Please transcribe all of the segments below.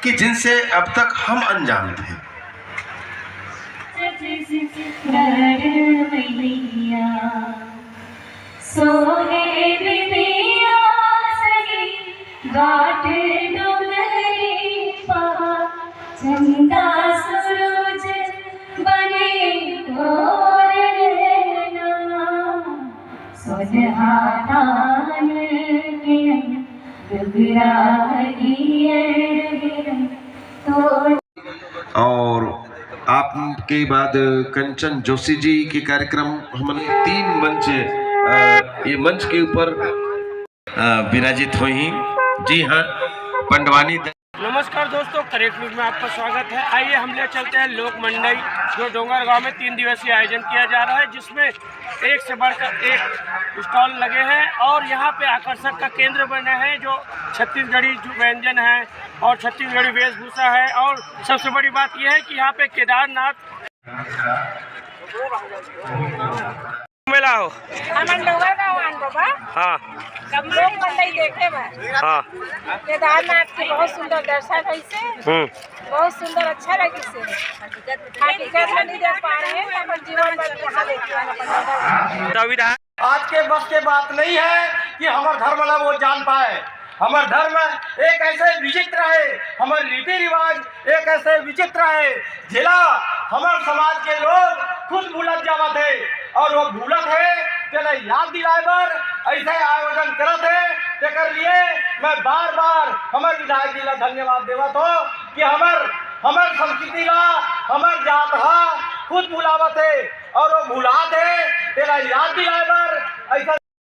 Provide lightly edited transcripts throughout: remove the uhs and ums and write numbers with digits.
कि जिनसे अब तक हम अनजान थे। और आपके बाद कंचन जोशी जी के कार्यक्रम हमने 3 मंच ये मंच के ऊपर विराजित हुई। जी हाँ, पंडवानी। नमस्कार दोस्तों, करेक्ट न्यूज में आपका स्वागत है। आइए हम ले चलते हैं लोक मंडई, जो डोंगरगांव में 3 दिवसीय आयोजन किया जा रहा है, जिसमें एक से बढ़कर एक स्टॉल लगे हैं और यहाँ पे आकर्षक का केंद्र बने हैं, जो छत्तीसगढ़ी व्यंजन है और छत्तीसगढ़ी वेशभूषा है। और सबसे बड़ी बात यह है कि यहाँ पे केदारनाथ मेला हो। हाँ, सब लोग मंडई देखे बा। हाँ, केदारनाथ के बहुत सुंदर दर्शन कैसे, बहुत सुंदर, अच्छा लगी से। हकीकत में नहीं देख पा रहे हैं, अपन जीवन भर यहाँ देखिए। आज के बस के बात नहीं है कि हमारा धर्म ना वो जान पाए। हमारा धर्म एक ऐसे विचित्र है, हमारे रीति रिवाज एक ऐसे विचित्र है, जिला हमारे समाज के लोग खुद भूलत जावत है और वो भूलत है तेरा याद दिलाए बर ऐसे आयोजन करत है। तेकर लिए मैं बार बार हमारे विधायक जी ला धन्यवाद देवत हो कि हमार संस्कृति ला, हमार जात हा खुद बुलावत है और वो भूलात है तेरा याद दिलाए बर ऐसा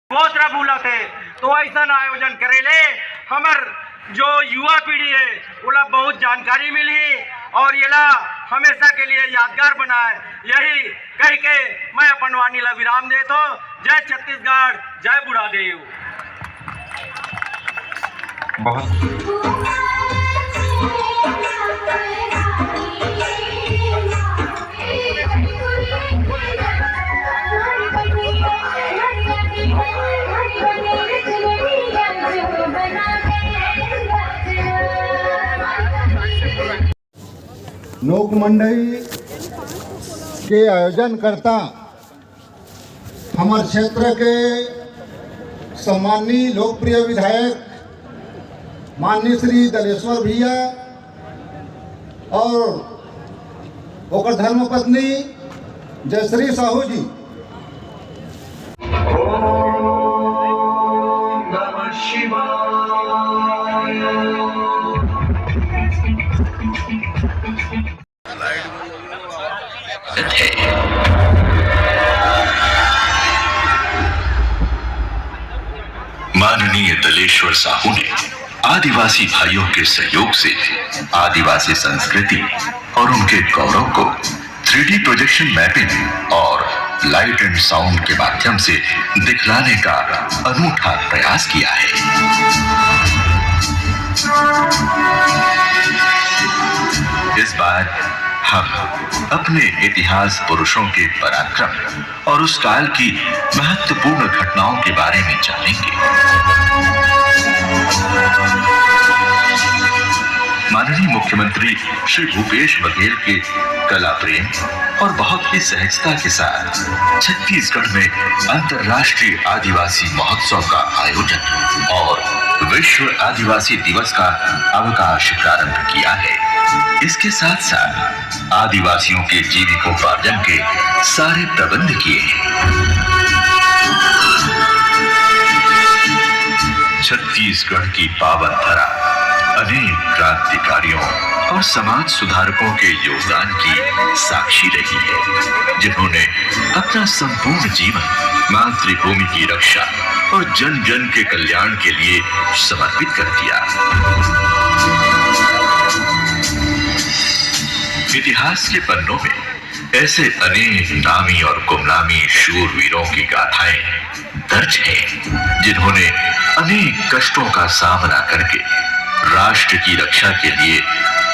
बहुत तरह भूलत है। तो ऐसा आयोजन करेले हमार जो युवा पीढ़ी है उला बहुत जानकारी मिली और ये ला हमेशा के लिए यादगार बनाए। यही कह के मैं अपन वाणी ला विराम देता हूँ। जय छत्तीसगढ़, जय बुढ़ादेव। लोक मंडई के आयोजन करता हमारे क्षेत्र के सम्माननीय लोकप्रिय विधायक माननीय श्री दलेश्वर भैया और ओकर धर्मपत्नी जयश्री साहू जी। ओम नमः शिवाय। माननीय दलेश्वर साहू ने आदिवासी भाइयों के सहयोग से आदिवासी संस्कृति और उनके गौरव को 3D प्रोजेक्शन मैपिंग और लाइट एंड साउंड के माध्यम से दिखलाने का अनूठा प्रयास किया है। इस बार हम अपने इतिहास पुरुषों के पराक्रम और उस काल की महत्वपूर्ण घटनाओं के बारे में जानेंगे। माननीय मुख्यमंत्री श्री भूपेश बघेल के कला प्रेम और बहुत ही सहजता के साथ छत्तीसगढ़ में अंतर्राष्ट्रीय आदिवासी महोत्सव का आयोजन और विश्व आदिवासी दिवस का अवकाश प्रारंभ किया है। इसके साथ साथ आदिवासियों के जीविकोपार्जन के सारे प्रबंध किए हैं। छत्तीसगढ़ की पावन धरा अनेक क्रांतिकारियों और समाज सुधारकों के योगदान की साक्षी रही है, जिन्होंने अपना संपूर्ण जीवन मातृभूमि की रक्षा और जन जन के कल्याण के लिए समर्पित कर दिया। इतिहास के पन्नों में ऐसे अनेक नामी और गुमनामी शूरवीरों की गाथाएं दर्ज हैं, जिन्होंने अनेक कष्टों का सामना करके राष्ट्र की रक्षा के लिए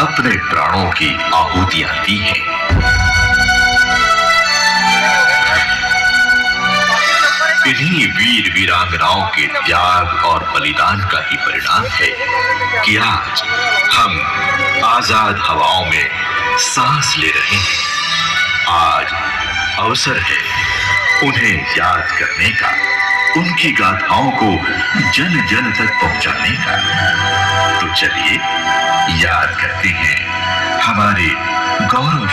अपने प्राणों की आहुतियां दी हैं। इन्हीं वीर वीरांगनाओं के त्याग और बलिदान का ही परिणाम है कि आज हम आजाद हवाओं में सांस ले रहे हैं। आज अवसर है उन्हें याद करने का, उनकी गाथाओं को जन जन तक पहुंचाने का। तो चलिए याद करते हैं हमारे गौरव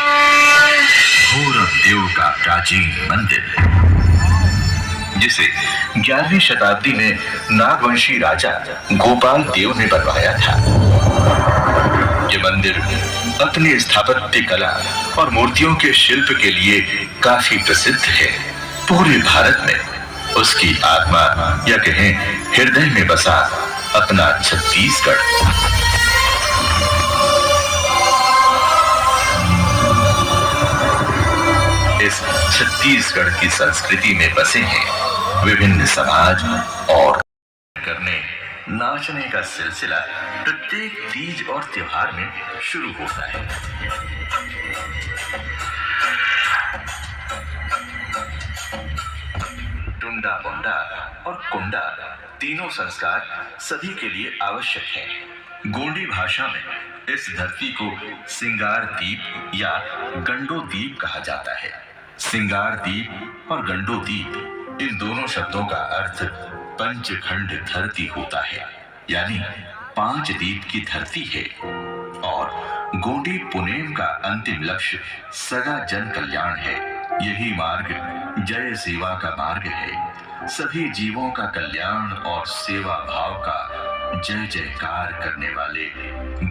देव का प्राचीन मंदिर, जिसे 11वीं शताब्दी में नागवंशी राजा गोपाल देव ने बनवाया था। ये मंदिर अपनी स्थापत्य कला और मूर्तियों के शिल्प के लिए काफी प्रसिद्ध है। पूरे भारत में उसकी आत्मा या कहें हृदय में बसा अपना छत्तीसगढ़। इस छत्तीसगढ़ की संस्कृति में बसे हैं विभिन्न समाज और करने नाचने का सिलसिला प्रत्येक तीज और त्योहार में शुरू होता है। टुंडा मुंडा और कुंडा तीनों संस्कार सभी के लिए आवश्यक हैं। गोंडी भाषा में इस धरती को सिंगार दीप या गंडो दीप कहा जाता है। सिंगार दीप और गंडो दीप इन दोनों शब्दों का अर्थ पंचखंड धरती होता है, यानी 5 दीप की धरती है। और गोंडी पुनेम का अंतिम लक्ष्य सदा जन कल्याण है। यही मार्ग जय सेवा का मार्ग है। सभी जीवों का कल्याण और सेवा भाव का जय जयकार करने वाले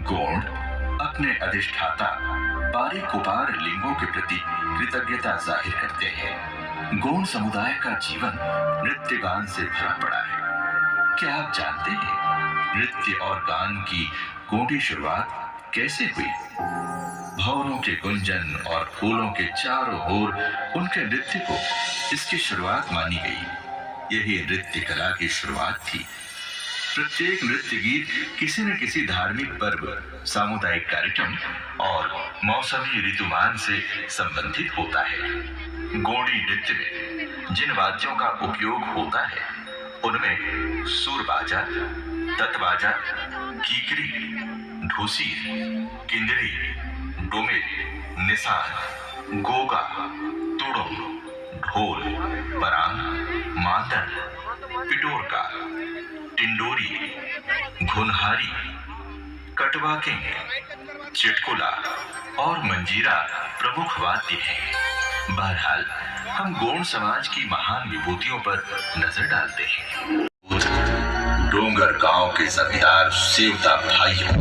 गोंड अपने अधिष्ठाता बारी कुपार लिंगों के प्रति कृतज्ञता जाहिर करते हैं। गोंड समुदाय का जीवन नृत्य गान से भरा पड़ा है। क्या आप जानते हैं नृत्य और गान की गोंडी शुरुआत कैसे हुई? भंवरों के गुंजन और फूलों के चारों ओर उनके नृत्य को इसकी शुरुआत मानी गई। यही नृत्य कला की शुरुआत थी। प्रत्येक नृत्य गीत किसी न किसी धार्मिक पर्व, सामुदायिक कार्यक्रम और मौसमी ऋतुमान से संबंधित होता है। गोंडी नृत्य में जिन वाद्यों का उपयोग होता है उनमें सुरबाजा, ततबाजा, कीकरी, ढोसी, किंदरी, डोमेर, निशान, गोगा, तुड़ुम, ढोल, परांग, मांदर, पिटोरका, टिंडोरी, घुनहारी, कटवा किंग, चिटकुला और मंजीरा प्रमुख वाद्य हैं। बहरहाल हम गोंड समाज की महान विभूतियों पर नजर डालते हैं। डोंगर गांव के जमींदार सेवता भाइयों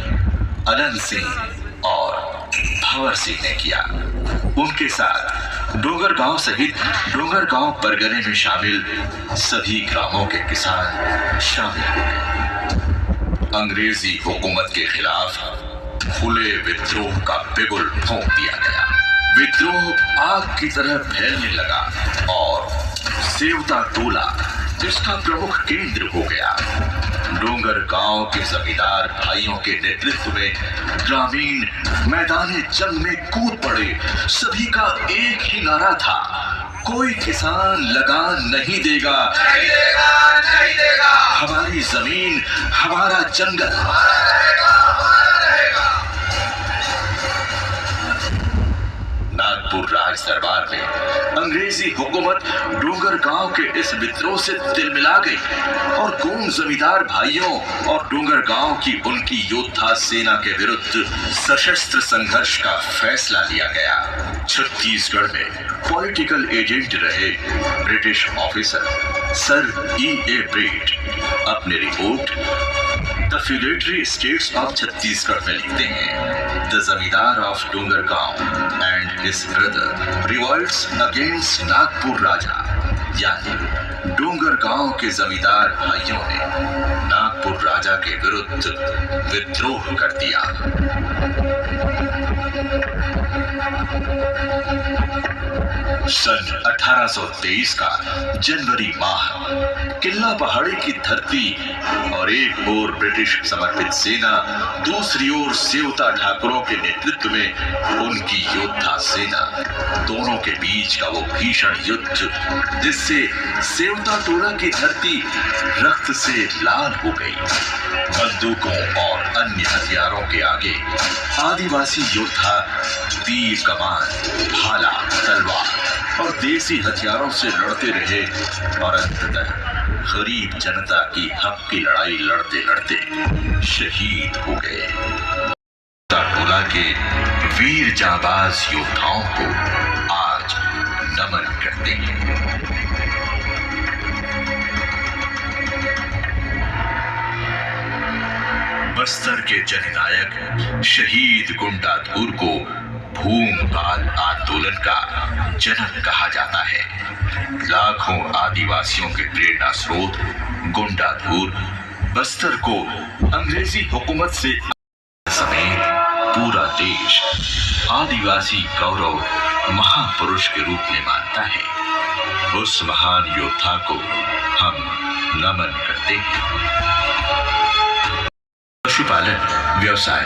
अनंत सिंह और भंवर सिंह ने किया। उनके साथ डोंगर गांव सहित डोंगर गांव परगने में शामिल सभी ग्रामों के किसान शामिल हो गए। अंग्रेजी हुकूमत के खिलाफ खुले विद्रोह का बिगुल फूंक दिया गया। विद्रोह आग की तरह फैलने लगा और सेवता टोला जिसका प्रमुख केंद्र हो गया। डोंगर गांव के जमींदार भाइयों के नेतृत्व में ग्रामीण मैदाने जंग में कूद पड़े। सभी का एक ही नारा था, कोई किसान लगान नहीं देगा, नहीं देगा, नहीं देगा। हमारी जमीन, हमारा जंगल, हमारा रहेगा, हमारा रहेगा। नागपुर राज दरबार में अंग्रेजी हुकूमत डोंगर गांव के इस विद्रोह से तिलमिला गई और गोंड जमींदार भाइयों और डोंगर गांव की उनकी योद्धा सेना के विरुद्ध सशस्त्र संघर्ष का फैसला लिया गया। छत्तीसगढ़ में पॉलिटिकल एजेंट रहे British officer sir E.A. Brett अपने report the feudatory states of Chhattisgarh में लिखते हैं, the zamindar of Dongargaon and his brother revolts against Nagpur raja, यानी डोंगर गांव के जमींदार भाइयों ने नागपुर राजा के विरुद्ध विद्रोह कर दिया। सन 1823 का जनवरी माह किला पहाड़ी की धरती और एक ओर ब्रिटिश समर्पित सेना, दूसरी ओर सेवता ठाकुरों के नेतृत्व में उनकी योद्धा सेना, दोनों के बीच का वो भीषण युद्ध जिससे सेवता टोला की धरती रक्त से लाल हो गई। बंदूकों और अन्य हथियारों के आगे आदिवासी योद्धा तीर कमान, भाला, तलवार और देसी हथियारों से लड़ते रहे और अंततः गरीब जनता की हक की लड़ाई लड़ते लड़ते शहीद हो गए। टोला के वीर जांबाज योद्धाओं को आज नमन करते हैं। बस्तर के जननायक शहीद गुंडा धूर को भूमकाल आंदोलन का जनक कहा जाता है। लाखों आदिवासियों के प्रेरणा स्रोत गुंडा धूर बस्तर को अंग्रेजी हुकूमत से समेत पूरा देश आदिवासी गौरव महापुरुष के रूप में मानता है। उस महान योद्धा को हम नमन करते हैं। पशुपालन, व्यवसाय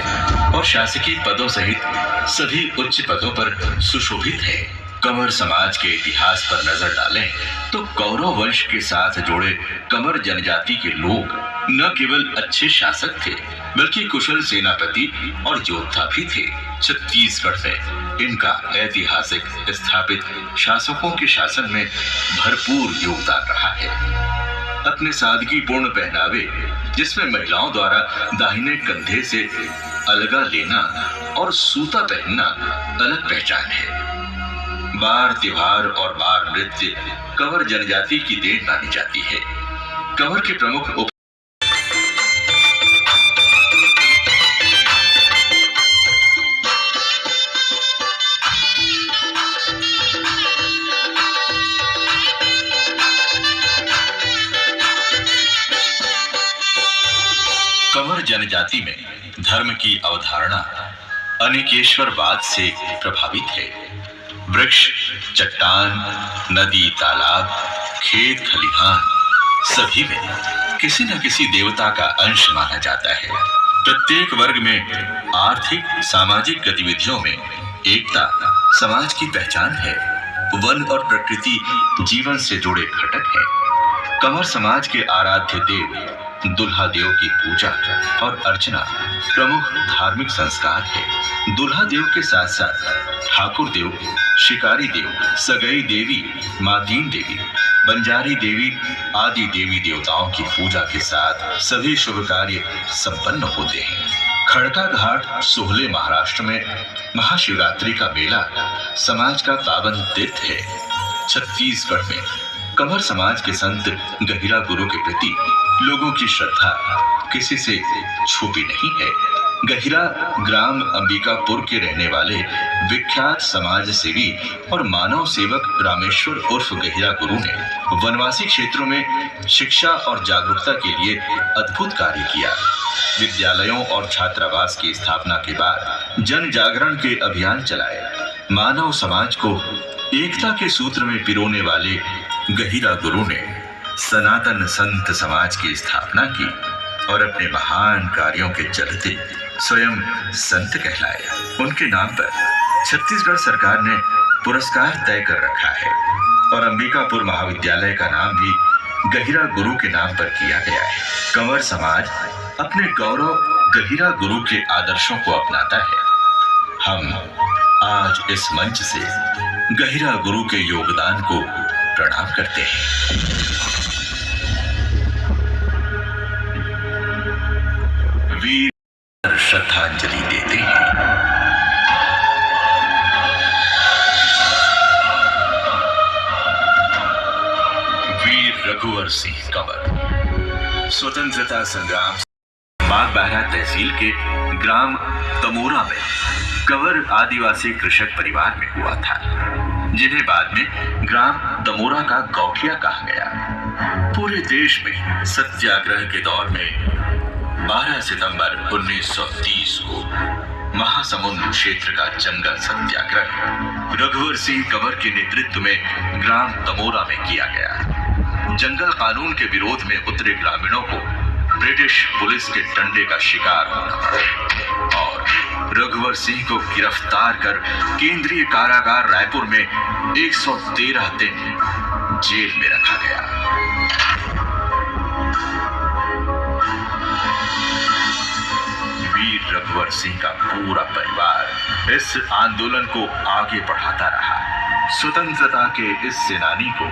और शासकीय पदों सहित सभी उच्च पदों पर सुशोभित है। कंवर समाज के इतिहास पर नजर डालें तो कौरव वंश के साथ जुड़े कंवर जनजाति के लोग न केवल अच्छे शासक थे बल्कि कुशल सेनापति और योद्धा भी थे। छत्तीसगढ़ में इनका ऐतिहासिक स्थापित शासकों के शासन में भरपूर योगदान रहा है। अपने सादगीपूर्ण पहनावे, जिसमें महिलाओं द्वारा दाहिने कंधे से अलगा लेना और सूता पहनना अलग पहचान है। बार त्योहार और बार नृत्य कंवर जनजाति की देन मानी जाती है। कंवर के प्रमुख कंवर जनजाति में धर्म की अवधारणा अनेकेश्वरवाद से प्रभावित है। वृक्ष, चट्टान, नदी, तालाब, खेत, खलिहान सभी में किसी न किसी देवता का अंश माना जाता है। प्रत्येक वर्ग में आर्थिक सामाजिक गतिविधियों में एकता समाज की पहचान है। वन और प्रकृति जीवन से जुड़े घटक हैं। कंवर समाज के आराध्य देव दुल्हा देव की पूजा और अर्चना प्रमुख धार्मिक संस्कार है। दुल्हा देव के साथ साथ ठाकुर देव, शिकारी देव, सगई देवी, मातीन देवी, बंजारी देवी आदि देवी देवताओं की पूजा के साथ सभी शुभ कार्य संपन्न होते हैं। खड़का घाट सोहले महाराष्ट्र में महाशिवरात्रि का मेला समाज का पावन तीर्थ है। छत्तीसगढ़ में कंवर समाज के संत गहिरा गुरु के प्रति लोगों की श्रद्धा किसी से छुपी नहीं है। गहिरा ग्राम अंबिकापुर के रहने वाले विख्यात समाज सेवी और मानव सेवक रामेश्वर उर्फ गहिरा गुरु ने वनवासी क्षेत्रों में शिक्षा और जागरूकता के लिए अद्भुत कार्य किया। विद्यालयों और छात्रावास की स्थापना के बाद जन जागरण के अभियान चलाए। मानव समाज को एकता के सूत्र में पिरोने वाले गहिरा गुरु ने सनातन संत समाज की स्थापना की और अपने महान कार्यों के चलते स्वयं संत कहलाए। उनके नाम पर छत्तीसगढ़ सरकार ने पुरस्कार तय कर रखा है और अंबिकापुर महाविद्यालय का नाम भी गहिरा गुरु के नाम पर किया गया है। कंवर समाज अपने गौरव गहिरा गुरु के आदर्शों को अपनाता है। हम आज इस मंच से गहिरा गुरु के योगदान को प्रणाम करते हैं। वीर श्रद्धांजलि देते हैं। वीर रघुवर सिंह कंवर स्वतंत्रता संग्राम बागबाहरा तहसील के ग्राम तमोरा में कंवर आदिवासी कृषक परिवार में हुआ था, जिन्हें बाद में ग्राम तमोरा का गौठिया कहा गया। पूरे देश में सत्याग्रह के दौर में 12 सितंबर 1930 को महासमुंद क्षेत्र का जंगल सत्याग्रह रघुवर सिंह कंवर के नेतृत्व में ग्राम तमोरा में किया गया। जंगल कानून के विरोध में उतरे ग्रामीणों को ब्रिटिश पुलिस के डंडे का शिकार होना पड़ा और रघुवर सिंह को गिरफ्तार कर केंद्रीय कारागार रायपुर में 113 दिन जेल में रखा गया। वीर रघुवर रघुवर सिंह का पूरा परिवार इस आंदोलन को आगे बढ़ाता रहा। स्वतंत्रता के इस सेनानी को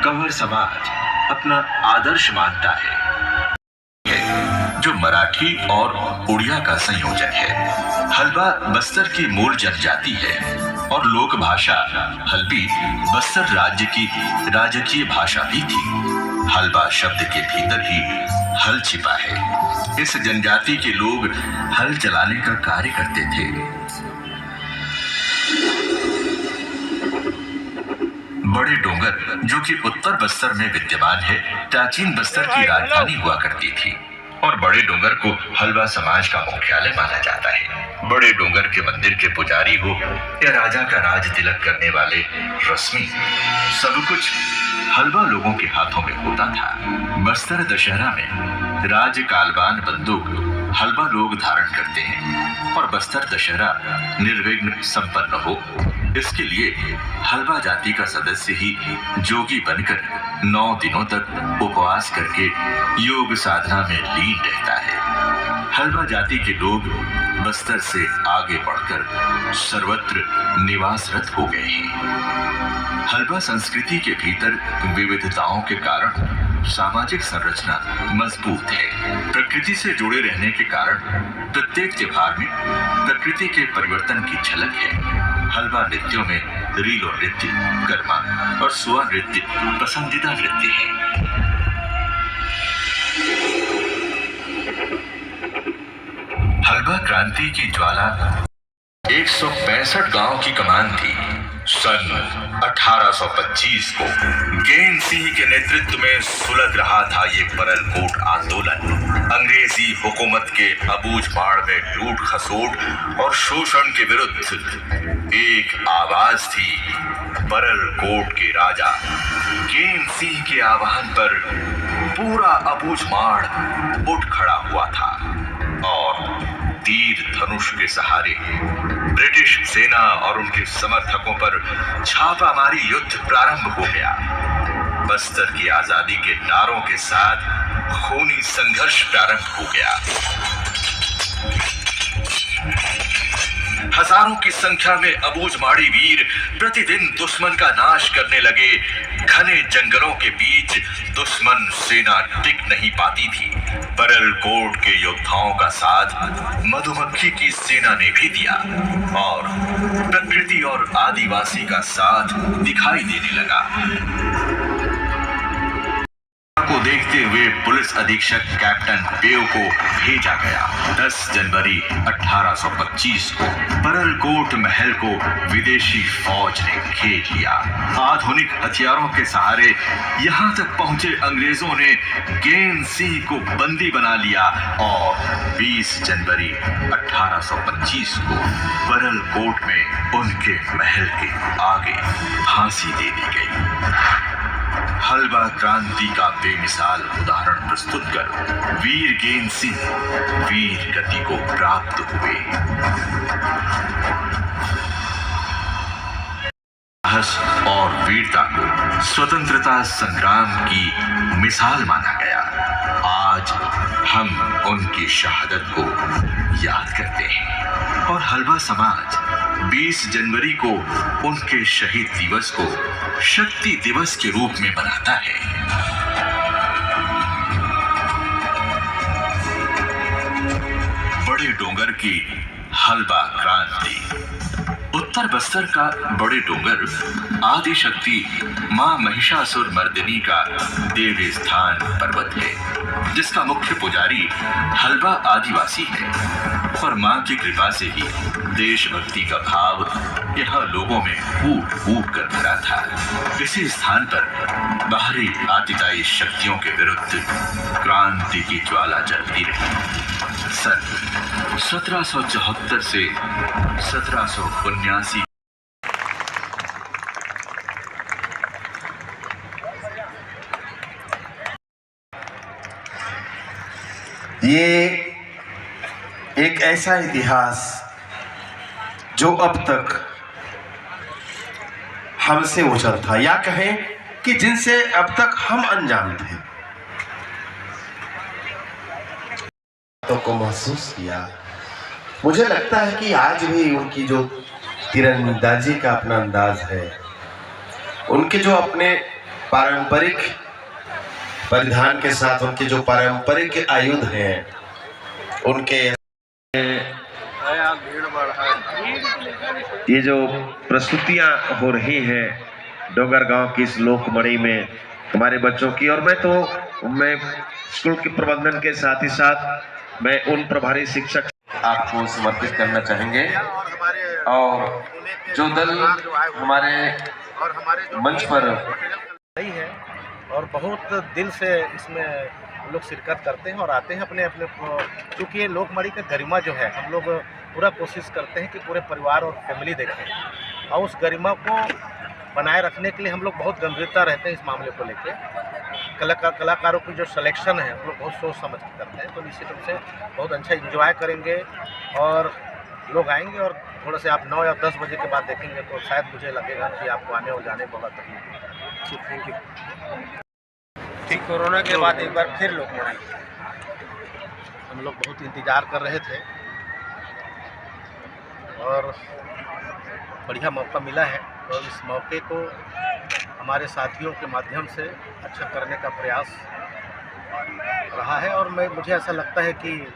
कंवर समाज अपना आदर्श मानता है, जो मराठी और उड़िया का संयोजन है। हल्बा बस्तर की मूल जनजाति है और लोक भाषा हल्बी बस्तर राज्य की राजकीय भाषा भी थी। हल्बा शब्द के भीतर ही हल छिपा है। इस जनजाति के लोग हल चलाने का कार्य करते थे। बड़े डोंगर, जो कि उत्तर बस्तर में विद्यमान है, प्राचीन बस्तर की राजधानी हुआ करती थी और बड़े डोंगर को हल्बा समाज का मुख्यालय माना जाता है। बड़े डोंगर के मंदिर के पुजारी हो या राजा का राज तिलक करने वाले रश्मि, सब कुछ हल्बा लोगों के हाथों में होता था। बस्तर दशहरा में राज कालबान बंदूक हल्बा लोग धारण करते हैं और बस्तर दशहरा निर्विघ्न संपन्न हो, इसके लिए हल्बा जाति का सदस्य ही जोगी बनकर 9 दिनों तक उपवास करके योग साधना में लीन रहता है। हल्बा जाति के लोग बस्तर से आगे बढ़कर सर्वत्र निवासरत हो गए हैं। हल्बा संस्कृति के भीतर विविधताओं के कारण सामाजिक संरचना मजबूत है। प्रकृति से जुड़े रहने के कारण प्रत्येक त्योहार में प्रकृति के परिवर्तन की झलक है। हल्बा नृत्यों में रीलो नृत्य, कर्मा और सुआ नृत्य पसंदीदा नृत्य है। हल्बा क्रांति की ज्वाला 165 गांव की कमान थी। सन 1825 को गेंद सिंह के नेतृत्व में सुलग रहा था ये परलकोट आंदोलन। अंग्रेजी हुकूमत के अबूझ बाढ़ में लूट खसोट और शोषण के विरुद्ध एक आवाज थी। परलकोट के राजा गेंद सिंह के आह्वान पर पूरा अबूझ बाढ़ उठ खड़ा हुआ था और तीर धनुष के सहारे ब्रिटिश सेना और उनके समर्थकों पर छापामारी युद्ध प्रारंभ हो गया। बस्तर की आजादी के नारों के साथ खूनी संघर्ष प्रारंभ हो गया। हजारों की संख्या में अबूझमाड़ी वीर प्रतिदिन दुश्मन का नाश करने लगे। घने जंगलों के बीच दुश्मन सेना टिक नहीं पाती थी। परलकोट के योद्धाओं का साथ मधुमक्खी की सेना ने भी दिया और प्रकृति और आदिवासी का साथ दिखाई देने लगा। को देखते हुए पुलिस अधीक्षक कैप्टन पेव को भेजा गया। 10 जनवरी 1825 को परलकोट महल को विदेशी फौज ने घेर लिया। आधुनिक हथियारों के सहारे यहां तक पहुंचे अंग्रेजों ने गेंद सिंह को बंदी बना लिया और 20 जनवरी 1825 को परलकोट में उनके महल के आगे फांसी दे दी गई। हल्बा क्रांति का बेमिसाल उदाहरण प्रस्तुत कर वीर गेंद सिंह वीर गति को प्राप्त हुए। साहस और वीरता को स्वतंत्रता संग्राम की मिसाल माना गया। आज हम उनकी शहादत को याद करते हैं और हल्बा समाज 20 जनवरी को उनके शहीद दिवस को शक्ति दिवस के रूप में मनाता है। बड़े डोंगर की हल्बा क्रांति। उत्तर बस्तर का बड़े डोंगर आदि शक्ति मां महिषासुर मर्दिनी का देवी स्थान पर्वत है, जिसका मुख्य पुजारी हल्बा आदिवासी है और मां की कृपा से ही देशभक्ति का भाव यहाँ लोगों में फूट फूट कर भरा था। इसी स्थान पर बाहरी आतिताई शक्तियों के विरुद्ध क्रांति की ज्वाला जलती रही। सन 1774 से 1779 ये एक ऐसा इतिहास जो अब तक हमसे ओझल था, या कहें कि जिनसे अब तक हम अनजान थे। तो को महसूस किया मुझे लगता है कि आज भी उनकी जो तीरंदाजी का अपना अंदाज है, उनके जो अपने पारंपरिक परिधान के साथ उनके जो पारंपरिक आयुध हैं, उनके ये जो प्रस्तुतियां हो रही हैं डोंगरगांव की इस लोकमणि में हमारे बच्चों की, और मैं स्कूल के प्रबंधन के साथ ही साथ मैं उन प्रभारी शिक्षक आपको समर्पित करना चाहेंगे। और जो दल हमारे मंच पर नहीं है और बहुत दिल से इसमें लोग शिरकत करते हैं और आते हैं अपने अपने, क्योंकि ये लोकमणि का गरिमा जो है हम लोग पूरा कोशिश करते हैं कि पूरे परिवार और फैमिली देखें, और उस गरिमा को बनाए रखने के लिए हम लोग बहुत गंभीरता रहते हैं इस मामले को लेकर। कलाकारों की जो सिलेक्शन है हम लोग बहुत सोच समझ के करते हैं, तो निश्चित रूप से बहुत अच्छा एंजॉय करेंगे और लोग आएंगे। और थोड़ा से आप 9 या 10 बजे के बाद देखेंगे तो शायद मुझे लगेगा कि आपको आने और जाने में बहुत तकलीफ। Thank you. ठीक, कोरोना के बाद एक बार फिर लोकमणि हम लोग बहुत इंतज़ार कर रहे थे और बढ़िया मौका मिला है, और इस मौके को हमारे साथियों के माध्यम से अच्छा करने का प्रयास रहा है। और मुझे ऐसा लगता है कि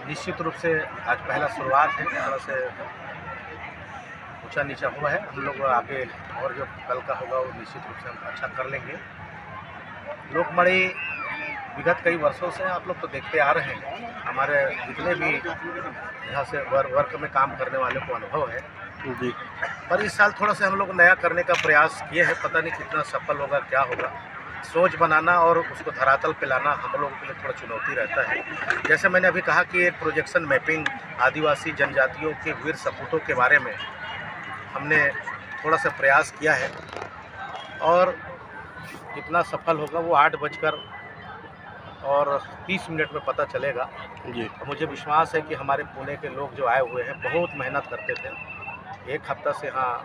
निश्चित रूप से आज पहला शुरुआत है, थोड़ा से ऊंचा नीचा हुआ है। हम लोग आगे और जो कल का होगा वो निश्चित रूप से हम अच्छा कर लेंगे। लोकमणि विगत कई वर्षों से आप लोग तो देखते आ रहे हैं, हमारे जितने भी यहाँ से वर्क में काम करने वाले को अनुभव है जी। पर इस साल थोड़ा से हम लोग नया करने का प्रयास किए हैं, पता नहीं कितना सफल होगा, क्या होगा। सोच बनाना और उसको धरातल पे लाना हम लोगों के लिए थोड़ा चुनौती रहता है। जैसे मैंने अभी कहा कि एक प्रोजेक्शन मैपिंग आदिवासी जनजातियों के वीर सपूतों के बारे में हमने थोड़ा सा प्रयास किया है, और कितना सफल होगा वो 8:30 में पता चलेगा जी। मुझे विश्वास है कि हमारे पुणे के लोग जो आए हुए हैं बहुत मेहनत करते थे, एक हफ्ता से यहाँ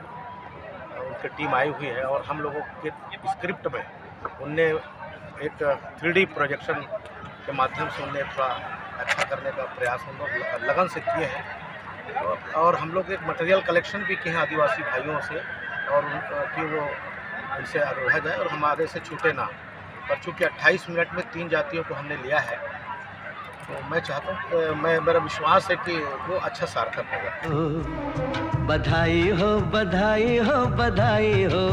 उनकी टीम आई हुई है, और हम लोगों के स्क्रिप्ट में उनने एक 3D प्रोजेक्शन के माध्यम से उनने थोड़ा अच्छा करने का प्रयास हम लोग लगन से किए हैं। और हम लोग एक मटेरियल कलेक्शन भी किए हैं आदिवासी भाइयों से, और कि वो उनसे रह जाए और हमारे से छूटे ना। पर चूँकि 28 मिनट में 3 जातियों को हमने लिया है, तो मैं चाहता हूँ, मेरा विश्वास है कि वो अच्छा सार्थक होगा। बधाई हो, बधाई हो, बधाई हो।